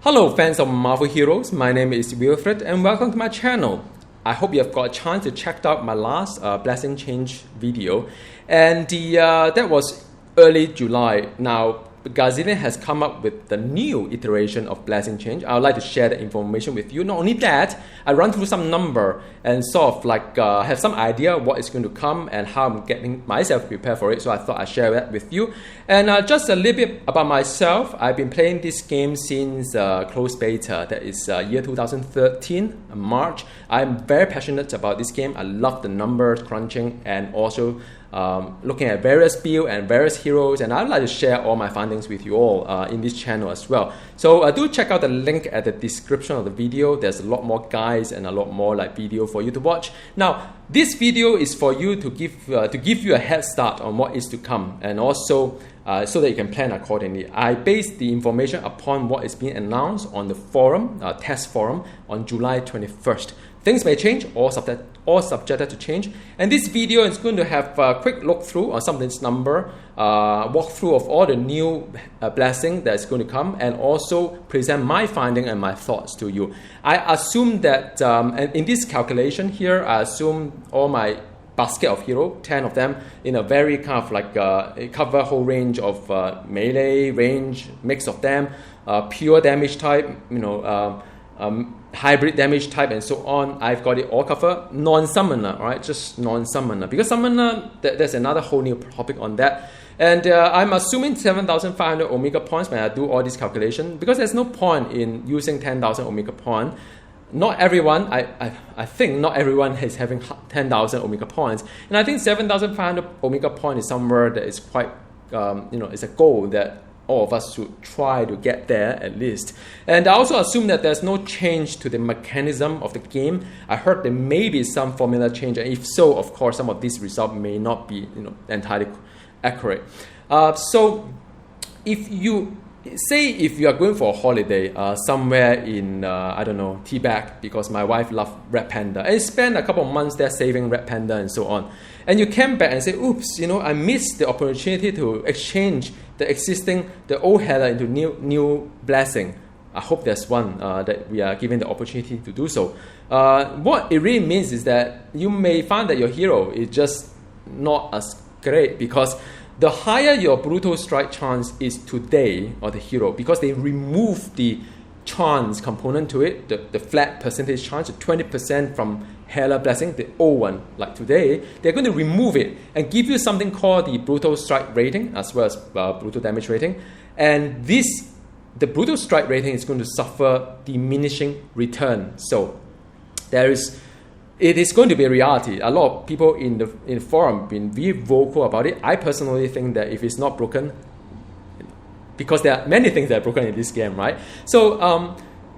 Hello fans of Marvel Heroes, my name is Wilfred and welcome to my channel. I hope you have got a chance to check out my last Blessing Change video, and that was early July. Now Gazillion has come up with the new iteration of Blessing Change. I would like to share the information with you. Not only that, I run through some number and sort of like have some idea what is going to come and how I'm getting myself prepared for it. So I thought I'd share that with you. And just a little bit about myself. I've been playing this game since closed beta. That is year 2013, March. I'm very passionate about this game. I love the numbers crunching and also looking at various builds and various heroes, and I'd like to share all my findings with you all in this channel as well. So do check out the link at the description of the video. There's a lot more guides and a lot more like video for you to watch. Now this video is for you to give you a head start on what is to come, and also so that you can plan accordingly. I base the information upon what is being announced on the forum, test forum on July 21st. Things may change, all subjected to change. And this video is going to have a quick look through on some of this number, walkthrough of all the new blessing that's going to come, and also present my finding and my thoughts to you. I assume that, and in this calculation here, I assume all my basket of hero, 10 of them, in a very kind of like cover whole range of melee, range, mix of them, pure damage type, hybrid damage type and so on. I've got it all covered. Non-summoner, right? Just non-summoner. Because summoner, there's another whole new topic on that. And I'm assuming 7,500 Omega points when I do all this calculation, because there's no point in using 10,000 Omega points. Not everyone, I think not everyone is having 10,000 Omega points. And I think 7,500 Omega points is somewhere that is quite, it's a goal that all of us should try to get there at least. And I also assume that there's no change to the mechanism of the game. I heard there may be some formula change, and if so, of course, some of these results may not be entirely accurate. So if you are going for a holiday somewhere in, I don't know, Tibet, because my wife loves Red Panda, and spend a couple of months there saving Red Panda and so on, and you came back and say, oops, I missed the opportunity to exchange the old healer into new blessing. I hope there's one that we are given the opportunity to do so. What it really means is that you may find that your hero is just not as great, because the higher your brutal strike chance is today, or the hero, because they remove the chance component to it, the flat percentage chance, 20% from Healer Blessing, the old one, like today, they're going to remove it and give you something called the brutal strike rating as well as brutal damage rating. And the brutal strike rating is going to suffer diminishing return. So it is going to be a reality. A lot of people in the forum have been very vocal about it. I personally think that if it's not broken, because there are many things that are broken in this game, right? So,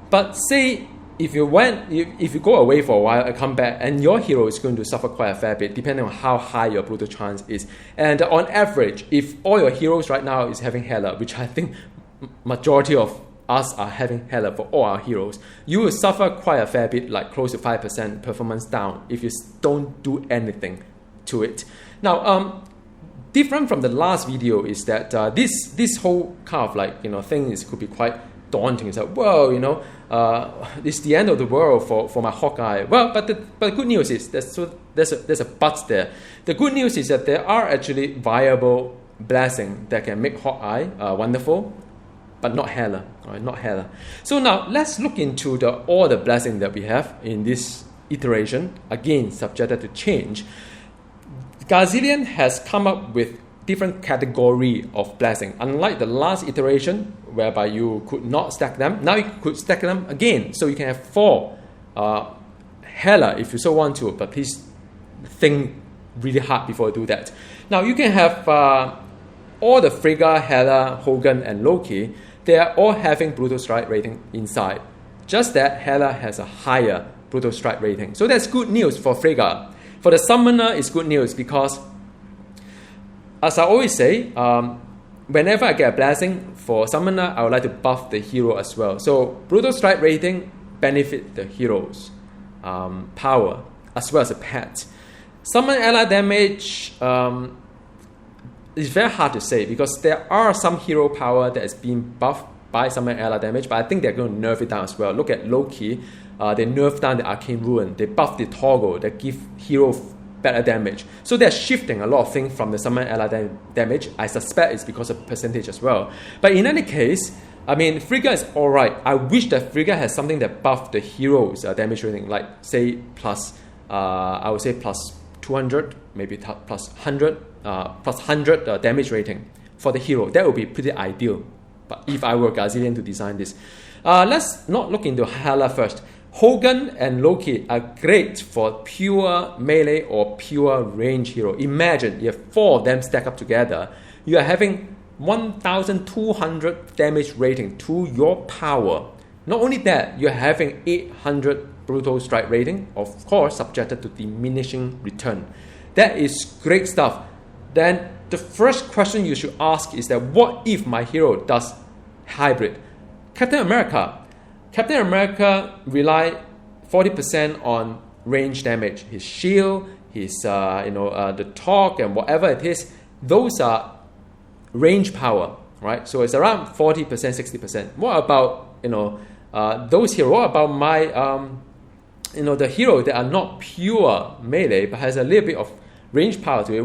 but say if you go away for a while and come back, and your hero is going to suffer quite a fair bit, depending on how high your brutal chance is. And on average, if all your heroes right now is having Healer, which I think majority of us are having Healer for all our heroes, you will suffer quite a fair bit, like close to 5% performance down if you don't do anything to it. Now, different from the last video is that this whole kind of like thing could be quite daunting. It's like, whoa, it's the end of the world for my Hawkeye. Well, but the good news is there's a but there. The good news is that there are actually viable blessings that can make Hawkeye wonderful, but not Healer. Right? Not Healer. So now let's look into all the blessings that we have in this iteration. Again, subjected to change. Gazillion has come up with different category of blessing. Unlike the last iteration, whereby you could not stack them, now you could stack them again. So you can have 4 Healer if you so want to, but please think really hard before you do that. Now you can have all the Frigga, Healer, Hogun, and Loki. They are all having brutal strike rating inside. Just that Healer has a higher brutal strike rating. So that's good news for Frigga. For the summoner, it's good news because, as I always say, whenever I get a blessing for summoner, I would like to buff the hero as well. So brutal strike rating benefit the hero's power as well as the pet. Summon ally damage is very hard to say, because there are some hero power that is being buffed buy Summon Ally damage, but I think they're going to nerf it down as well. Look at Loki. They nerf down the Arcane Ruin. They buff the Toggle that give hero better damage. So they're shifting a lot of things from the Summon Ally damage. I suspect it's because of percentage as well. But in any case, I mean, Frigga is alright. I wish that Frigga has something that buffed the hero's damage rating, like say plus, I would say plus 200, maybe plus 100, plus 100 damage rating for the hero. That would be pretty ideal. But if I were Gazillion to design this. Let's not look into Hela first. Hogun and Loki are great for pure melee or pure range hero. Imagine you have 4 of them stacked up together. You are having 1,200 damage rating to your power. Not only that, you're having 800 brutal strike rating, of course, subjected to diminishing return. That is great stuff. Then the first question you should ask is that what if my hero does hybrid? Captain America rely 40% on range damage. His shield, his the torque and whatever it is, those are range power, right? So it's around 40%, 60%. What about those heroes? What about my the hero that are not pure melee but has a little bit of range power to it?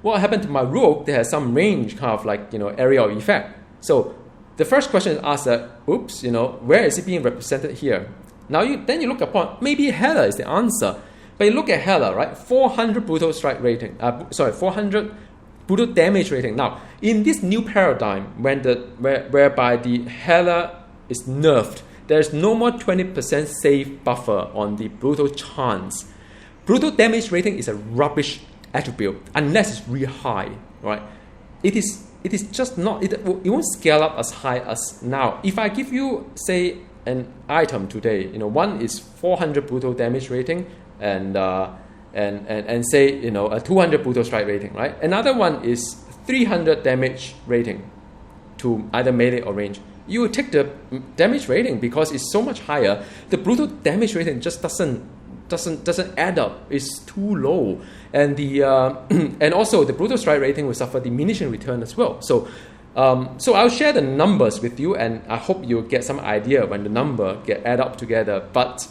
What happened to my rogue that has some range, kind of like area of effect? So the first question is asked where is it being represented here? Now then you look upon, maybe Hela is the answer. But you look at Hela, right? 400 brutal strike rating. 400 brutal damage rating. Now, in this new paradigm, whereby the Hela is nerfed, there's no more 20% safe buffer on the brutal chance. Brutal damage rating is a rubbish attribute unless it's really high, right? It is just not, it won't scale up as high as now. If I give you, say, an item today, one is 400 brutal damage rating and say, a 200 brutal strike rating, right? Another one is 300 damage rating to either melee or range. You would take the damage rating because it's so much higher. The brutal damage rating just doesn't add up. It's too low, and the and also the brutal strike rating will suffer diminishing return as well. So I'll share the numbers with you, and I hope you get some idea when the number get add up together. But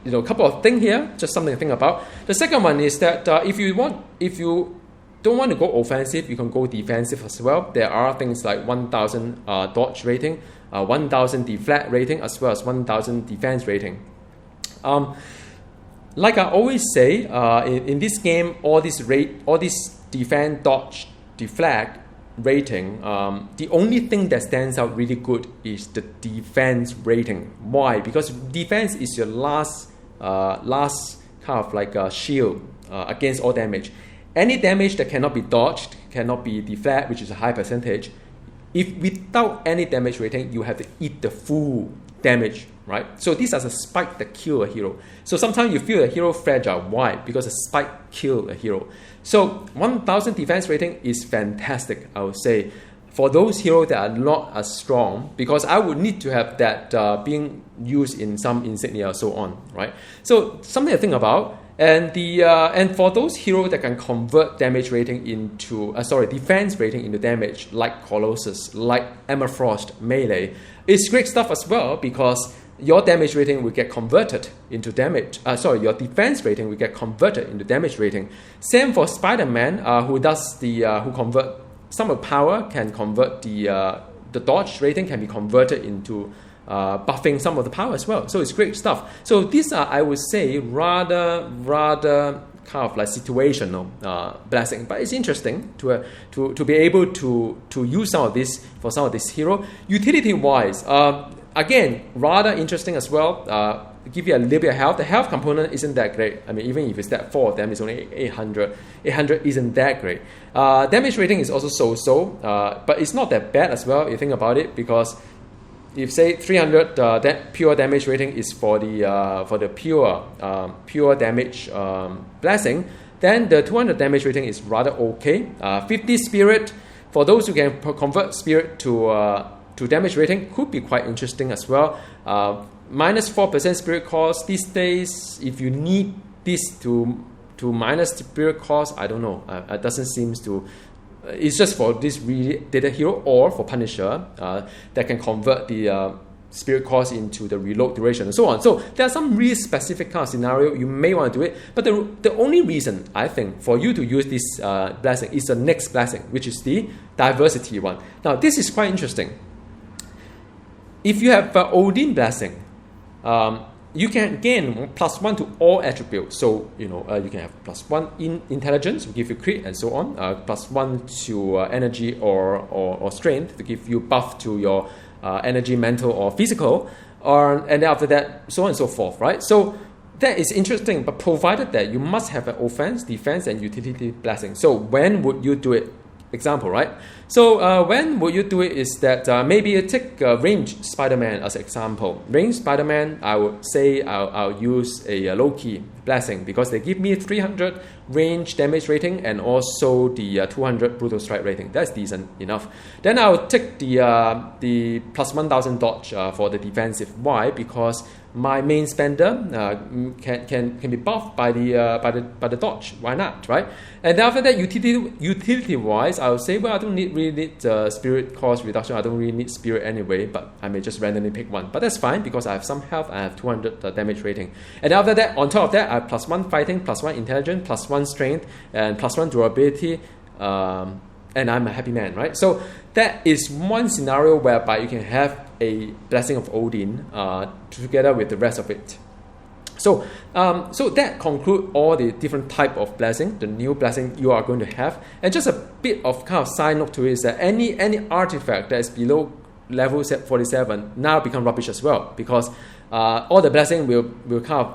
a couple of things here, just something to think about. The second one is that if you don't want to go offensive, you can go defensive as well. There are things like 1,000 dodge rating, 1,000 deflect rating, as well as 1,000 defense rating. Like I always say, in this game, all this defense, dodge, deflect rating, the only thing that stands out really good is the defense rating. Why? Because defense is your last kind of like a shield against all damage. Any damage that cannot be dodged, cannot be deflect, which is a high percentage, if without any damage rating, you have to eat the full damage, right? So these are the spike that kill a hero. So sometimes you feel a hero fragile. Why? Because a spike kill a hero. So 1,000 defense rating is fantastic, I would say, for those heroes that are not as strong, because I would need to have that being used in some insignia or so on, right? So something to think about. And for those heroes that can convert damage rating into defense rating into damage, like Colossus, like Emma Frost, melee, it's great stuff as well, because your damage rating will get converted into damage. Your defense rating will get converted into damage rating. Same for Spider-Man, who convert some of power, can convert the dodge rating can be converted into buffing some of the power as well. So it's great stuff. So these are, I would say, rather kind of like situational blessing. But it's interesting to be able to use some of this for some of this hero. Utility-wise, again, rather interesting as well. Give you a little bit of health. The health component isn't that great. I mean, even if it's that 4 of them, it's only 800. 800 isn't that great. Damage rating is also so-so, but it's not that bad as well, if you think about it, because if say 300 that pure damage rating is for the pure damage blessing, then the 200 damage rating is rather okay. 50 spirit, for those who can convert spirit to damage rating, could be quite interesting as well. Minus 4% spirit cost these days. If you need this to minus spirit cost, I don't know. It doesn't seem to it's just for this really data hero or for Punisher that can convert the spirit cost into the reload duration and so on. So there are some really specific kind of scenario you may want to do it, but the only reason I think for you to use this blessing is the next blessing, which is the diversity one. Now this is quite interesting. If you have Odin blessing, you can gain +1 to all attributes. So you can have +1 in intelligence to give you crit and so on, +1 to energy or strength to give you buff to your energy, mental or physical, and then after that, so on and so forth, right? So that is interesting, but provided that you must have an offense, defense, and utility blessing. So when would you do it? Example, right? So when would you do it is that maybe you take range Spider-Man as an example. Range Spider-Man, I would say I'll use a Loki blessing because they give me 300 range damage rating and also the 200 brutal strike rating. That's decent enough. Then I'll take the +1000 dodge for the defensive. Why? Because my main spender can be buffed by the dodge. Why not, right? And then after that, utility wise, I would say, well, I don't really need spirit cost reduction. I don't really need spirit anyway, but I may just randomly pick one. But that's fine because I have some health. I have 200 damage rating. And after that, on top of that, I have +1 fighting, +1 intelligence, +1 strength, and +1 durability. And I'm a happy man, right? So that is one scenario whereby you can have a blessing of Odin together with the rest of it. So that concludes all the different type of blessing, the new blessing you are going to have. And just a bit of kind of side note to it is that any artifact that is below level 47 now become rubbish as well, because all the blessing will kind of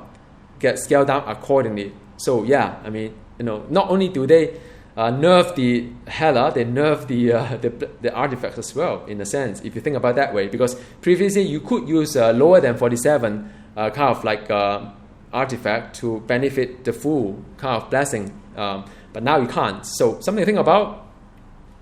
get scaled down accordingly. So yeah, I mean, not only do they nerf the Hela, they nerf the artifacts as well, in a sense, if you think about it that way. Because previously you could use lower than 47 kind of like artifact to benefit the full kind of blessing, but now you can't. So something to think about,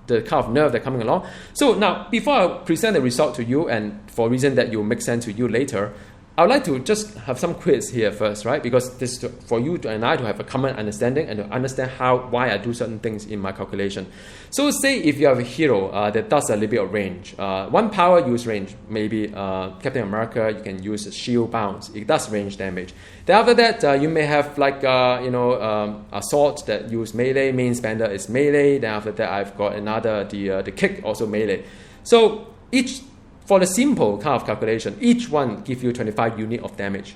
the kind of nerf that's coming along. So now, before I present the result to you, and for a reason that will make sense to you later, I would like to just have some quiz here first, right? Because this is for you and I to have a common understanding and to understand why I do certain things in my calculation. So say if you have a hero that does a little bit of range, one power use range, maybe Captain America, you can use a shield bounce. It does range damage. Then after that, you may have like a sword that use melee. Main spender is melee. Then after that, I've got another the kick also melee. So for the simple kind of calculation, each one give you 25 unit of damage.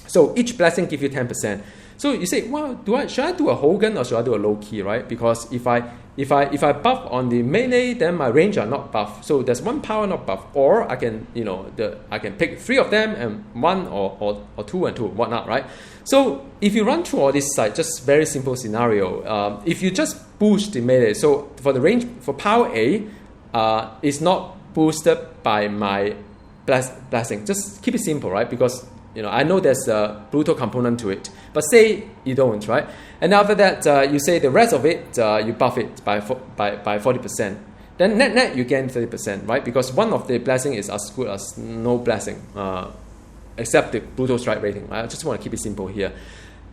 So each blessing give you 10%. So you say, well, should I do a Hogan or should I do a Loki, right? Because if I buff on the melee, then my range are not buff. So there's one power not buff, or I can I can pick 3 of them and 1 or 2 and 2, whatnot, right? So if you run through all this side, just very simple scenario. If you just boost the melee, so for the range for power A, it's not boosted by my blessing. Just keep it simple, right? Because I know there's a brutal component to it, but say you don't, right? And after that, you say the rest of it, you buff it by 40%. Then net you gain 30%, right? Because one of the blessing is as good as no blessing, except the brutal strike rating. I just want to keep it simple here.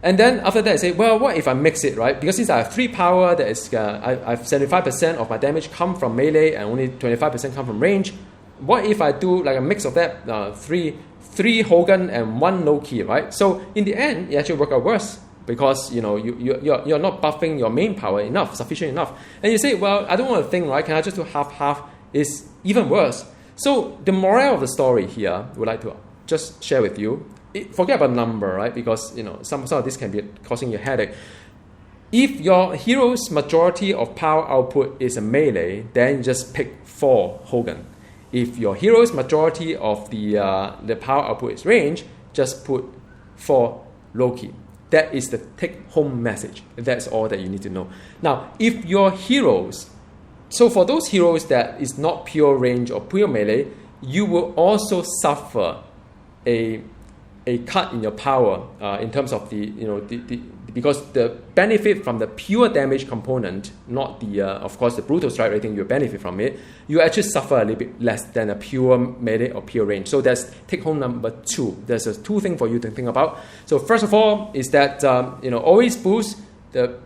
And then after that, I say, well, what if I mix it, right? Because since I have 3 power, that is, I have 75% of my damage come from melee and only 25% come from range. What if I do like a mix of that, 3 Hogan and 1 Loki, right? So in the end, it actually work out worse because you're not buffing your main power sufficient enough. And you say, well, I don't want to think, right? Can I just do half? It's even worse. So the moral of the story here, would like to just share with you. Forget about number, right? Because some of this can be causing you a headache. If your hero's majority of power output is a melee, then you just pick 4 Hogan. If your hero's majority of the power output is range, just put 4 Loki. That is the take-home message. That's all that you need to know. Now, if your heroes, so for those heroes that is not pure range or pure melee, you will also suffer a cut in your power in terms of because the benefit from the pure damage component, not the of course the brutal strike rating, you benefit from it, you actually suffer a little bit less than a pure melee or pure range. So that's take home number 2. There's 2 things for you to think about. So first of all is that always boost the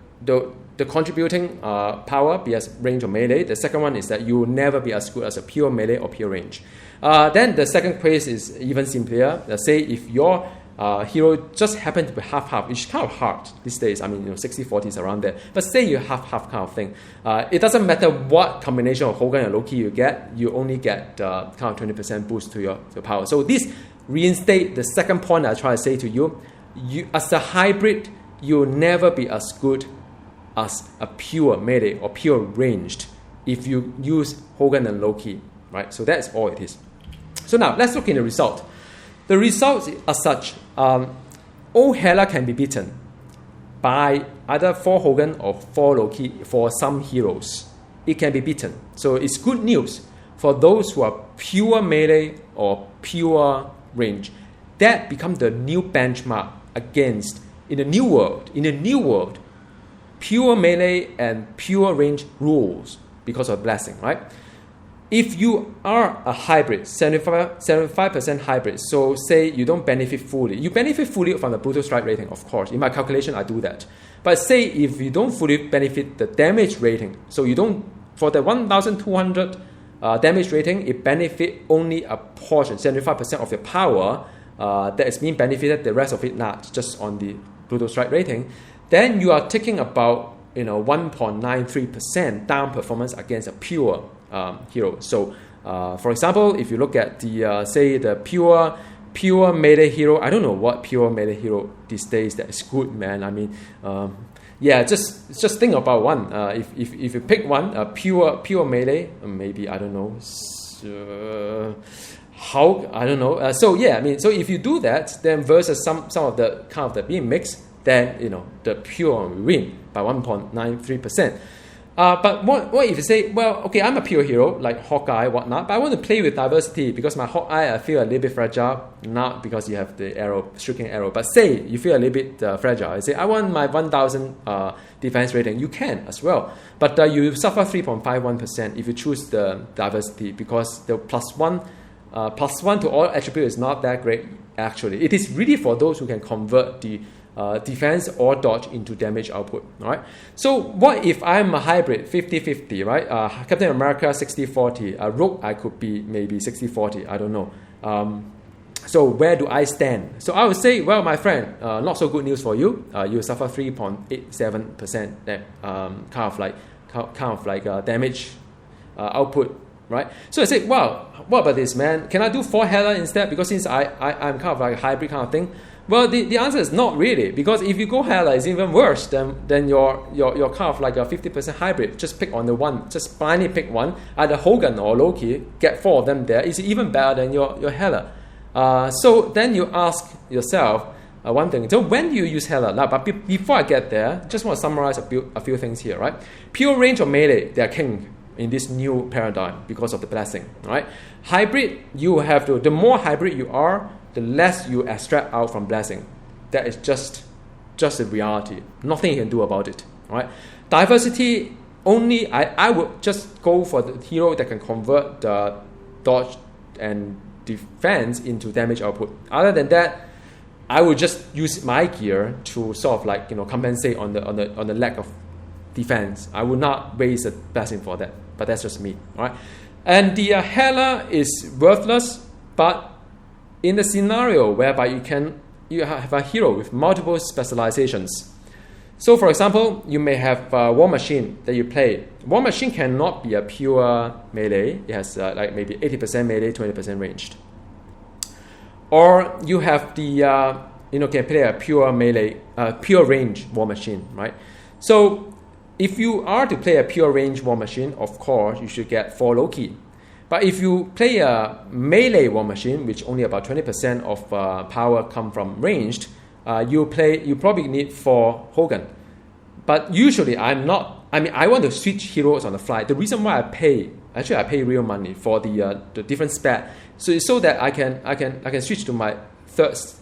the contributing power, be as range or melee. The second one is that you will never be as good as a pure melee or pure range. Then the second case is even simpler. Let's say if your hero just happen to be half-half, which is kind of hard these days. I mean, 60-40 is around there. But say you half-half kind of thing. It doesn't matter what combination of Hogan and Loki you get, you only get kind of 20% boost to your power. So this reinstate the second point I try to say to you. You as a hybrid, you'll never be as good as a pure melee or pure ranged if you use Hogan and Loki, right? So that's all it is. So now let's look in the result. The results are such. All Hela can be beaten by either 4 Hogan or 4 Loki for some heroes. It can be beaten. So it's good news for those who are pure melee or pure range. That becomes the new benchmark against in the new world. In the new world, pure melee and pure range rules because of blessing, right? If you are a hybrid, 75% hybrid, so say you don't benefit fully. You benefit fully from the brutal strike rating, of course. In my calculation, I do that. But say if you don't fully benefit the damage rating, so you don't, for the 1,200 damage rating, it benefit only a portion, 75% of your power that is being benefited, the rest of it not, just on the brutal strike rating, then you are taking about 1.93% down performance against a pure hero. So, for example, if you look at the say the pure melee hero, I don't know what pure melee hero these days that is good, man. I mean, just think about one. If you pick one, pure melee, maybe I don't know. How I don't know. So if you do that, then versus some of the kind of the being mixed, then the pure will win by 1.93%. But what if you say, well, okay, I'm a pure hero like Hawkeye, whatnot, but I want to play with diversity because my Hawkeye I feel a little bit fragile, not because you have the arrow, striking arrow, but say you feel a little bit fragile. I say I want my 1,000 defense rating. You can as well, but you suffer 3.51% if you choose the diversity because the plus one to all attribute is not that great actually. It is really for those who can convert the defense or dodge into damage output, all right? So what if I'm a hybrid, 50-50, right? Captain America, 60-40. Rogue, I could be maybe 60-40, I don't know. So where do I stand? So I would say, well, my friend, not so good news for you. You suffer 3.87% kind of like damage output, right? So I say, well, what about this, man? Can I do 4 Hela instead? Because since I'm kind of like a hybrid kind of thing. Well, the answer is not really, because if you go Hela, it's even worse than your kind of like a 50% hybrid. Just pick on the one, just blindly pick one, either Hogan or Loki, get 4 of them there. It's even better than your Hela. So then you ask yourself one thing. So when do you use Hela? Now, but before I get there, just want to summarize a few things here, right? Pure range or melee, they are king in this new paradigm because of the blessing, right? Hybrid, you have to, the more hybrid you are, the less you extract out from blessing. That is just a reality. Nothing you can do about it, right? Diversity, only I would just go for the hero that can convert the dodge and defense into damage output. Other than that, I would just use my gear to sort of like compensate on the lack of defense. I would not waste a blessing for that, but that's just me, all right? And the Hela is worthless, but in the scenario whereby you have a hero with multiple specializations. So, for example, you may have War Machine that you play. War Machine cannot be a pure melee. It has like maybe 80% melee, 20% ranged. Or you have the can play a pure melee, pure range War Machine, right? So, if you are to play a pure range War Machine, of course, you should get 4 Loki. But if you play a melee War Machine, which only about 20% of power come from ranged, you probably need 4 Hogan. But usually I want to switch heroes on the fly. The reason why I pay real money for the different spec, so that I can switch to my first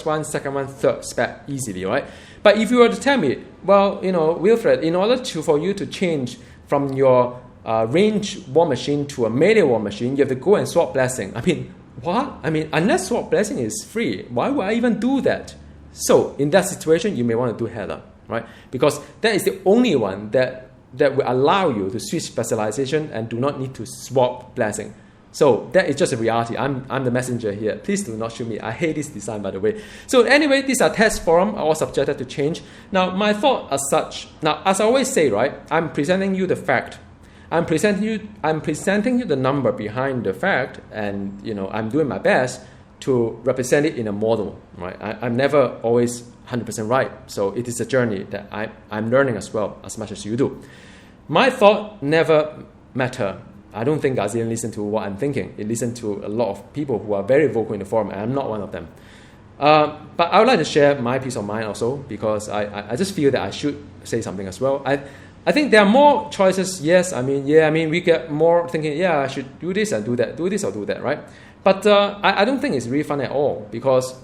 one, second one, third spec easily, right? But if you were to tell me, well, Wilfred, in order for you to change from your range War Machine to a melee War Machine, you have to go and swap blessing. I mean, what? I mean, unless swap blessing is free, why would I even do that? So in that situation, you may want to do Hela, right? Because that is the only one that will allow you to switch specialization and do not need to swap blessing. So that is just a reality. I'm the messenger here. Please do not shoot me. I hate this design, by the way. So anyway, these are test forums, all subjected to change. Now, my thought as such, now, as I always say, right, I'm presenting you the fact. I'm presenting you the number behind the fact, and I'm doing my best to represent it in a model, right? I'm never always 100% right. So it is a journey that I'm learning as well, as much as you do. My thought never matter. I don't think ASEAN listen to what I'm thinking. It listens to a lot of people who are very vocal in the forum, and I'm not one of them. But I would like to share my peace of mind also, because I just feel that I should say something as well. I think there are more choices. Yes, we get more thinking, I should do this and do that, do this or do that, right? But I don't think it's really fun at all, because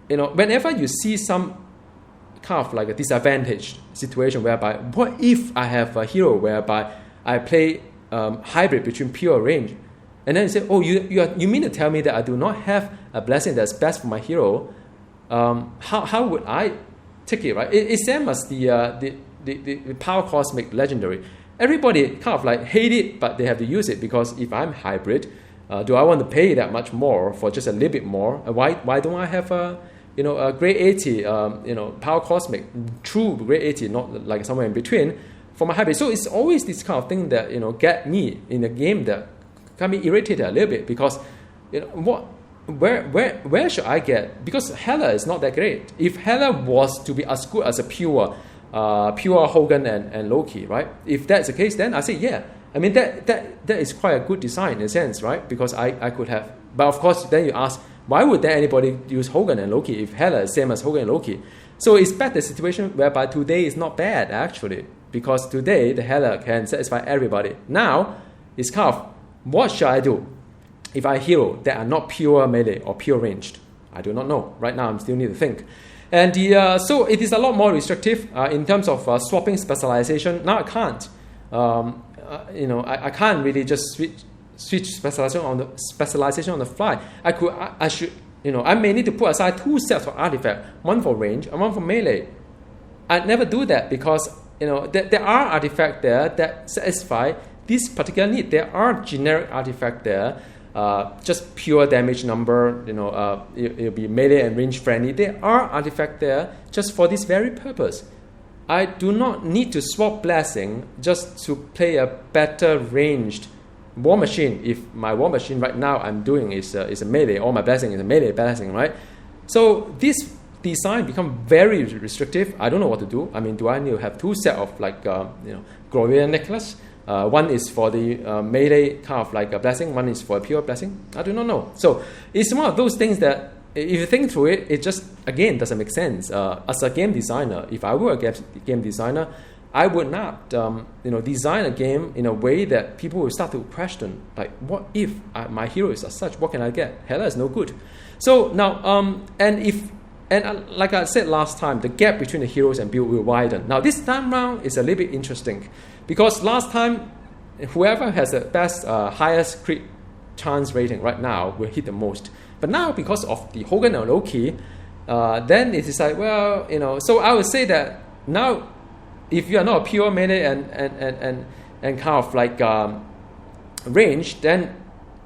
whenever you see some kind of like a disadvantaged situation whereby, what if I have a hero whereby I play hybrid between pure range, and then you say, oh, you mean to tell me that I do not have a blessing that's best for my hero? How would I take it, right? It's same as the Power Cosmic Legendary. Everybody kind of like hate it, but they have to use it, because if I'm hybrid, do I want to pay that much more for just a little bit more? Why don't I have a grade 80 Power Cosmic, true grade 80, not like somewhere in between for my hybrid? So it's always this kind of thing that get me in a game that can be irritated a little bit, because where should I get? Because Hela is not that great. If Hela was to be as good as a pure Hogan and Loki, right? If that's the case, then I say that is quite a good design in a sense, right? Because I could have, but of course then you ask, why would then anybody use Hogan and Loki if Hela is same as Hogan and Loki? So it's back the situation whereby today is not bad actually, because today the Hela can satisfy everybody. Now it's kind of, what should I do if I hero that are not pure melee or pure ranged? I do not know. Right now I still need to think. And so it is a lot more restrictive in terms of swapping specialization. Now I can't. I can't really just switch specialization on the fly. I should. I may need to put aside 2 sets of artifacts, one for range and one for melee. I never do that, because there are artifacts there that satisfy this particular need. There are generic artifacts there. Just pure damage number, it'll be melee and range friendly. There are artifacts there just for this very purpose. I do not need to swap blessing just to play a better ranged war machine. If my war machine right now I'm doing is a melee, all my blessing is a melee blessing, right? So this design become very restrictive. I don't know what to do. Do I need to have 2 sets of Gloria necklace? One is for the melee kind of like a blessing, one is for a pure blessing. I do not know. So it's one of those things that if you think through it, it just, again, doesn't make sense. As a game designer, if I were a game designer, I would not design a game in a way that people will start to question, like, what if my hero is as such? What can I get? Hela is no good. So now, like I said last time, the gap between the heroes and build will widen. Now this time round is a little bit interesting, because last time, whoever has the best, highest crit chance rating right now will hit the most. But now, because of the Hogan and Loki, then it is like, so I would say that now, if you are not a pure melee and kind of like range, then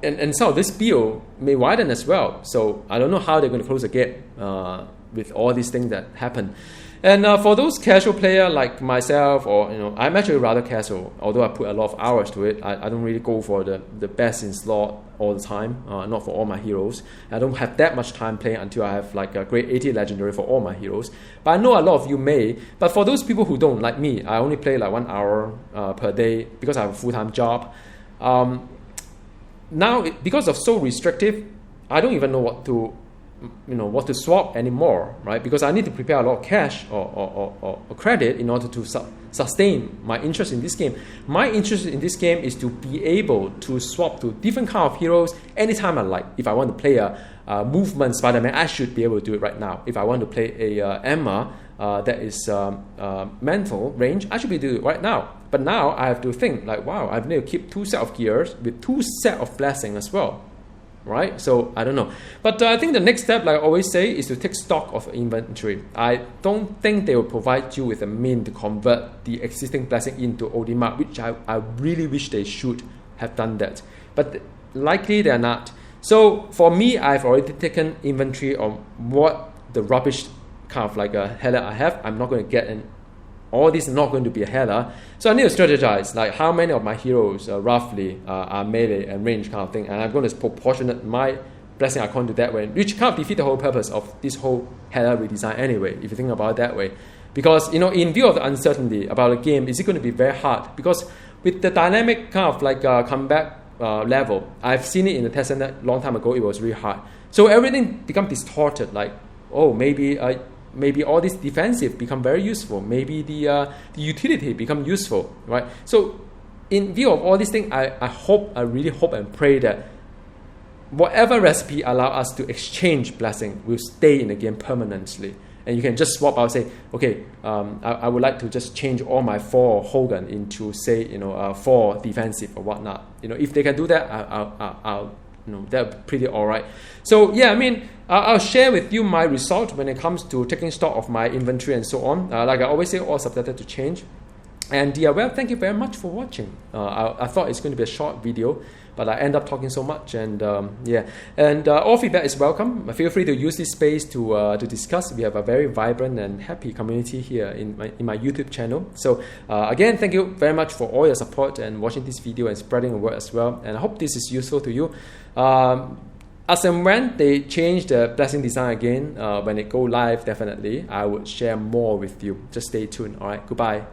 and so this build may widen as well. So I don't know how they're going to close the gap with all these things that happen. And for those casual player like myself, or I'm actually rather casual, although I put a lot of hours to it. I don't really go for the best in slot all the time, not for all my heroes. I don't have that much time playing until I have like a grade 80 legendary for all my heroes. But I know a lot of you may. But for those people who don't, like me, I only play like 1 hour per day because I have a full-time job. Now, because of so restrictive, I don't even know what to swap anymore, right? Because I need to prepare a lot of cash or credit in order to sustain my interest in this game. My interest in this game is to be able to swap to different kind of heroes anytime I like. If I want to play a movement Spider-Man, I should be able to do it right now. If I want to play a Emma that is mental range, I should be able to do it right now. But now I have to think like, wow, I need to keep 2 sets of gears with 2 sets of blessing as well. right? So I don't know. But I think the next step, like I always say, is to take stock of inventory. I don't think they will provide you with a mean to convert the existing blessing into Audimark, which I really wish they should have done that. But likely they're not. So for me, I've already taken inventory on what the rubbish kind of like a header I have. I'm not going to get an all this is not going to be a header. So I need to strategize, like how many of my heroes roughly are melee and range kind of thing. And I'm going to proportionate my blessing icon to that way, which kind of defeat the whole purpose of this whole header redesign anyway, if you think about it that way. Because, in view of the uncertainty about the game, is it going to be very hard? Because with the dynamic kind of like comeback level, I've seen it in the testnet long time ago, it was really hard. So everything become distorted, like, oh, maybe all this defensive become very useful. Maybe the utility become useful, right? So in view of all these things, I really hope and pray that whatever recipe allow us to exchange blessing will stay in the game permanently. And you can just swap out, say, okay, I would like to just change all my 4 Hogan into, say, 4 defensive or whatnot. If they can do that, I'll they're pretty all right. So yeah, I'll share with you my result when it comes to taking stock of my inventory and so on. Like I always say, all subject to change. And well, thank you very much for watching. I thought it's going to be a short video, but I end up talking so much. And all feedback is welcome. Feel free to use this space to discuss. We have a very vibrant and happy community here in my YouTube channel. So again, thank you very much for all your support and watching this video and spreading the word as well. And I hope this is useful to you. As and when they change the blessing design again, when it go live, definitely I would share more with you. Just stay tuned. All right, goodbye.